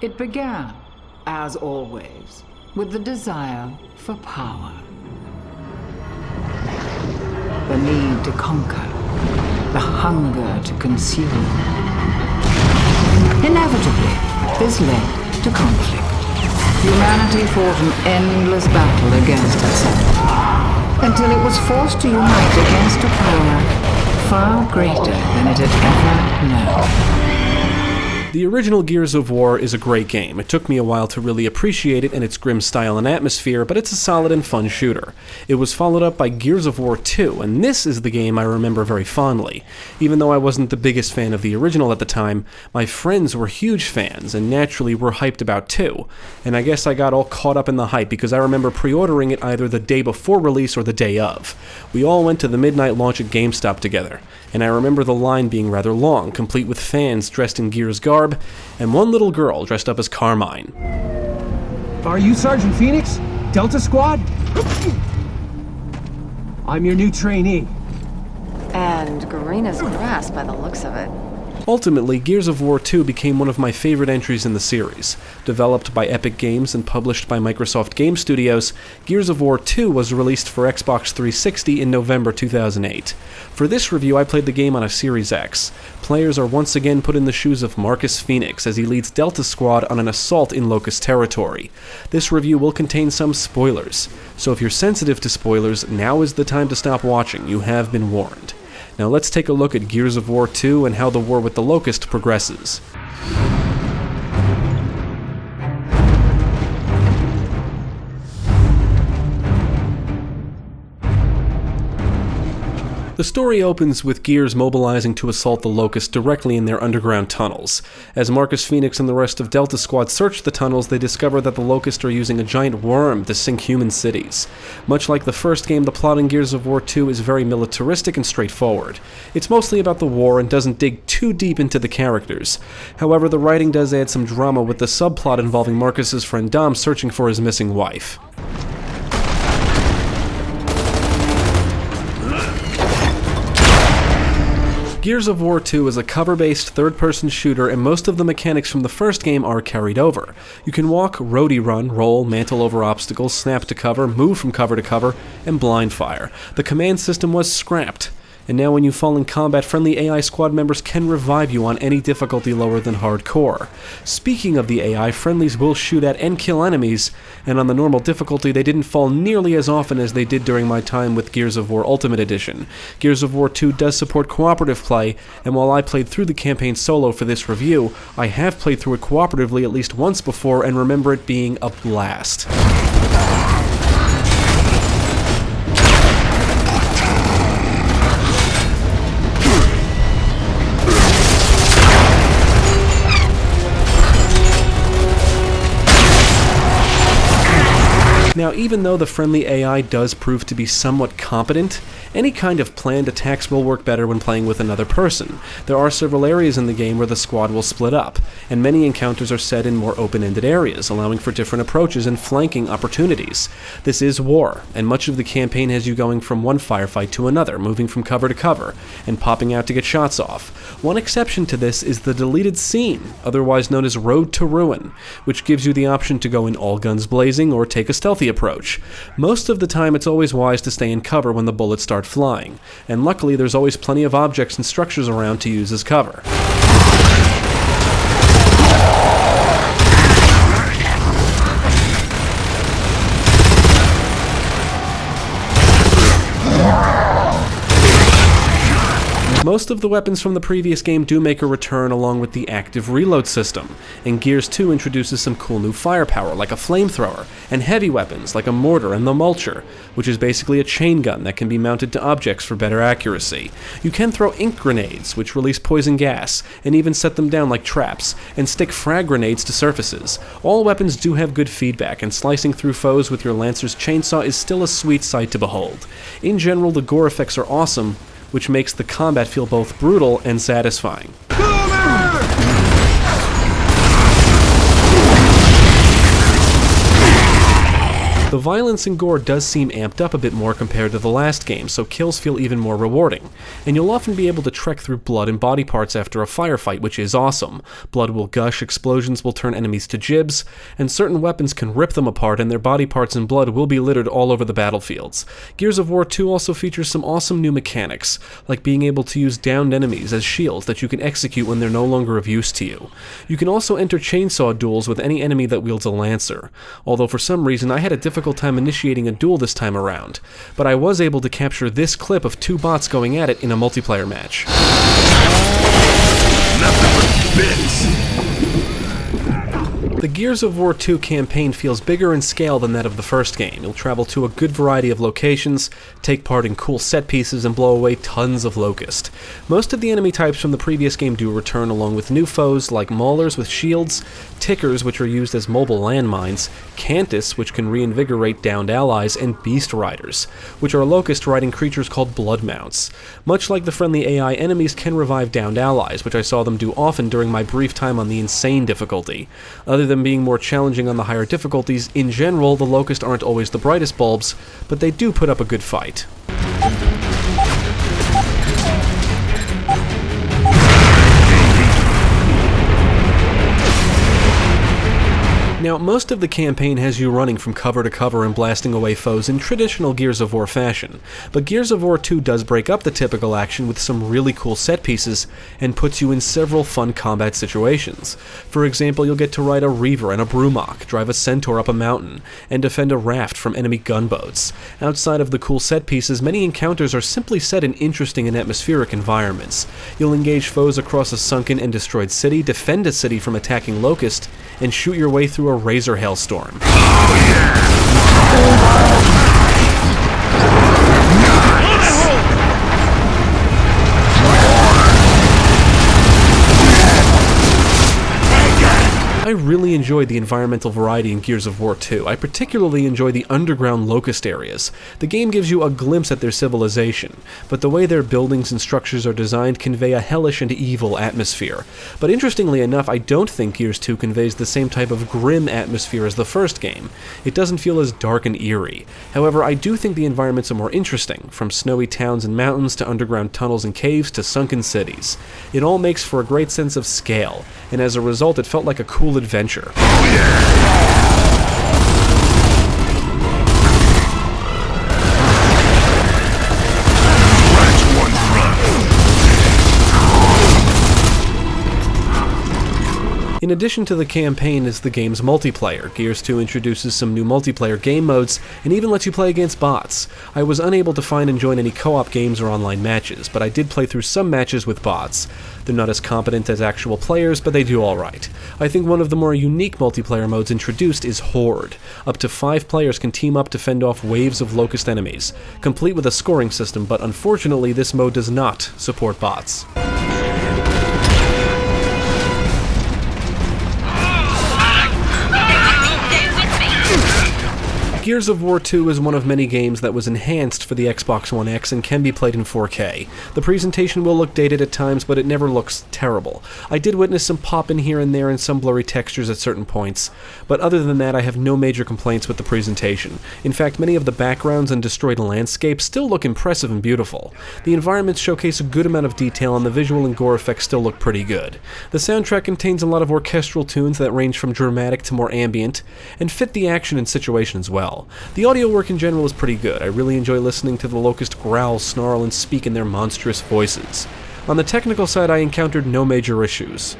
It began, as always, with the desire for power. The need to conquer, the hunger to consume. Inevitably, this led to conflict. Humanity fought an endless battle against itself, until it was forced to unite against a power far greater than it had ever known. The original Gears of War is a great game. It took me a while to really appreciate it and its grim style and atmosphere, but it's a solid and fun shooter. It was followed up by Gears of War 2, and this is the game I remember very fondly. Even though I wasn't the biggest fan of the original at the time, my friends were huge fans, and naturally were hyped about 2. And I guess I got all caught up in the hype because I remember pre-ordering it either the day before release or the day of. We all went to the midnight launch at GameStop together, and I remember the line being rather long, complete with fans dressed in Gears garb, and one little girl dressed up as Carmine. Are you Sergeant Phoenix? Delta Squad? I'm your new trainee. And green as grass by the looks of it. Ultimately, Gears of War 2 became one of my favorite entries in the series. Developed by Epic Games and published by Microsoft Game Studios, Gears of War 2 was released for Xbox 360 in November 2008. For this review, I played the game on a Series X. Players are once again put in the shoes of Marcus Phoenix as he leads Delta Squad on an assault in Locust territory. This review will contain some spoilers, so if you're sensitive to spoilers, now is the time to stop watching. You have been warned. Now let's take a look at Gears of War 2 and how the war with the Locust progresses. The story opens with Gears mobilizing to assault the Locust directly in their underground tunnels. As Marcus Phoenix and the rest of Delta Squad search the tunnels, they discover that the Locust are using a giant worm to sink human cities. Much like the first game, the plot in Gears of War 2 is very militaristic and straightforward. It's mostly about the war and doesn't dig too deep into the characters. However, the writing does add some drama with the subplot involving Marcus's friend Dom searching for his missing wife. Gears of War 2 is a cover-based third-person shooter, and most of the mechanics from the first game are carried over. You can walk, roadie run, roll, mantle over obstacles, snap to cover, move from cover to cover, and blind fire. The command system was scrapped, and now when you fall in combat, friendly AI squad members can revive you on any difficulty lower than hardcore. Speaking of the AI, friendlies will shoot at and kill enemies, and on the normal difficulty they didn't fall nearly as often as they did during my time with Gears of War Ultimate Edition. Gears of War 2 does support cooperative play, and while I played through the campaign solo for this review, I have played through it cooperatively at least once before and remember it being a blast. Now, even though the friendly AI does prove to be somewhat competent, any kind of planned attacks will work better when playing with another person. There are several areas in the game where the squad will split up, and many encounters are set in more open-ended areas, allowing for different approaches and flanking opportunities. This is war, and much of the campaign has you going from one firefight to another, moving from cover to cover, and popping out to get shots off. One exception to this is the deleted scene, otherwise known as Road to Ruin, which gives you the option to go in all guns blazing or take a stealthy approach. Most of the time it's always wise to stay in cover when the bullets start flying, and luckily there's always plenty of objects and structures around to use as cover. Most of the weapons from the previous game do make a return along with the active reload system, and Gears 2 introduces some cool new firepower like a flamethrower, and heavy weapons like a mortar and the mulcher, which is basically a chain gun that can be mounted to objects for better accuracy. You can throw ink grenades, which release poison gas, and even set them down like traps, and stick frag grenades to surfaces. All weapons do have good feedback, and slicing through foes with your Lancer's chainsaw is still a sweet sight to behold. In general, the gore effects are awesome, which makes the combat feel both brutal and satisfying. The violence and gore does seem amped up a bit more compared to the last game, so kills feel even more rewarding, and you'll often be able to trek through blood and body parts after a firefight, which is awesome. Blood will gush, explosions will turn enemies to gibs, and certain weapons can rip them apart, and their body parts and blood will be littered all over the battlefields. Gears of War 2 also features some awesome new mechanics, like being able to use downed enemies as shields that you can execute when they're no longer of use to you. You can also enter chainsaw duels with any enemy that wields a lancer, although for some reason I had a difficult time initiating a duel this time around, but I was able to capture this clip of two bots going at it in a multiplayer match. Nothing but bits. The Gears of War 2 campaign feels bigger in scale than that of the first game. You'll travel to a good variety of locations, take part in cool set pieces, and blow away tons of Locust. Most of the enemy types from the previous game do return, along with new foes like Maulers with shields, Tickers, which are used as mobile landmines, Cantus, which can reinvigorate downed allies, and Beast Riders, which are Locust-riding creatures called Blood Mounts. Much like the friendly AI, enemies can revive downed allies, which I saw them do often during my brief time on the insane difficulty. Other than being more challenging on the higher difficulties, in general, the Locust aren't always the brightest bulbs, but they do put up a good fight. Now, most of the campaign has you running from cover to cover and blasting away foes in traditional Gears of War fashion, but Gears of War 2 does break up the typical action with some really cool set pieces and puts you in several fun combat situations. For example, you'll get to ride a Reaver and a Brumach, drive a Centaur up a mountain, and defend a raft from enemy gunboats. Outside of the cool set pieces, many encounters are simply set in interesting and atmospheric environments. You'll engage foes across a sunken and destroyed city, defend a city from attacking Locust, and shoot your way through a razor hailstorm. I really enjoyed the environmental variety in Gears of War 2. I particularly enjoy the underground Locust areas. The game gives you a glimpse at their civilization, but the way their buildings and structures are designed convey a hellish and evil atmosphere. But interestingly enough, I don't think Gears 2 conveys the same type of grim atmosphere as the first game. It doesn't feel as dark and eerie. However, I do think the environments are more interesting, from snowy towns and mountains to underground tunnels and caves to sunken cities. It all makes for a great sense of scale, and as a result it felt like a cool adventure. In addition to the campaign is the game's multiplayer. Gears 2 introduces some new multiplayer game modes, and even lets you play against bots. I was unable to find and join any co-op games or online matches, but I did play through some matches with bots. They're not as competent as actual players, but they do alright. I think one of the more unique multiplayer modes introduced is Horde. Up to 5 players can team up to fend off waves of Locust enemies, complete with a scoring system, but unfortunately this mode does not support bots. Gears of War 2 is one of many games that was enhanced for the Xbox One X and can be played in 4K. The presentation will look dated at times, but it never looks terrible. I did witness some pop-in here and there and some blurry textures at certain points, but other than that I have no major complaints with the presentation. In fact, many of the backgrounds and destroyed landscapes still look impressive and beautiful. The environments showcase a good amount of detail and the visual and gore effects still look pretty good. The soundtrack contains a lot of orchestral tunes that range from dramatic to more ambient, and fit the action and situation as well. The audio work in general is pretty good. I really enjoy listening to the Locust growl, snarl, and speak in their monstrous voices. On the technical side, I encountered no major issues.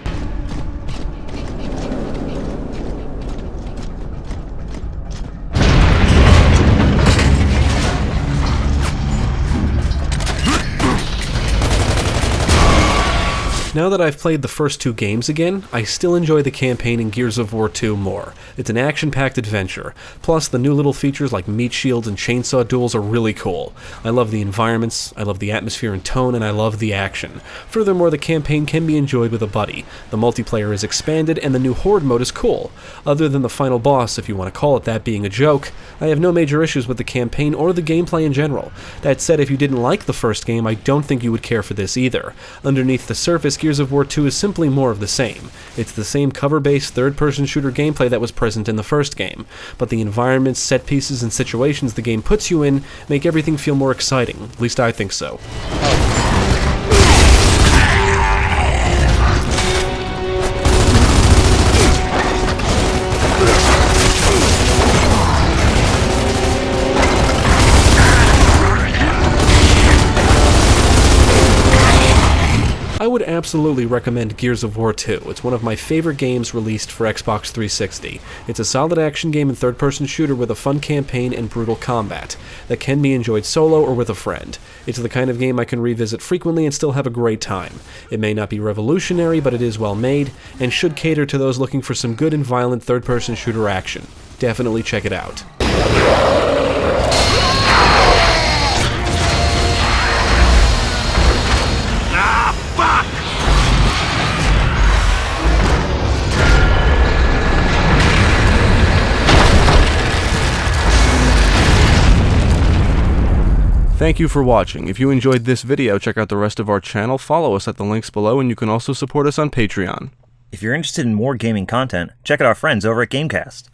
Now that I've played the first 2 games again, I still enjoy the campaign in Gears of War 2 more. It's an action-packed adventure. Plus, the new little features like meat shields and chainsaw duels are really cool. I love the environments, I love the atmosphere and tone, and I love the action. Furthermore, the campaign can be enjoyed with a buddy. The multiplayer is expanded, and the new Horde mode is cool. Other than the final boss, if you want to call it that, being a joke, I have no major issues with the campaign or the gameplay in general. That said, if you didn't like the first game, I don't think you would care for this either. Underneath the surface, Gears of War 2 is simply more of the same. It's the same cover-based third-person shooter gameplay that was present in the first game, but the environments, set pieces, and situations the game puts you in make everything feel more exciting. At least I think so. I would absolutely recommend Gears of War 2. It's one of my favorite games released for Xbox 360. It's a solid action game and third-person shooter with a fun campaign and brutal combat that can be enjoyed solo or with a friend. It's the kind of game I can revisit frequently and still have a great time. It may not be revolutionary, but it is well made, and should cater to those looking for some good and violent third-person shooter action. Definitely check it out. Thank you for watching. If you enjoyed this video, check out the rest of our channel, follow us at the links below, and you can also support us on Patreon. If you're interested in more gaming content, check out our friends over at Gamecast.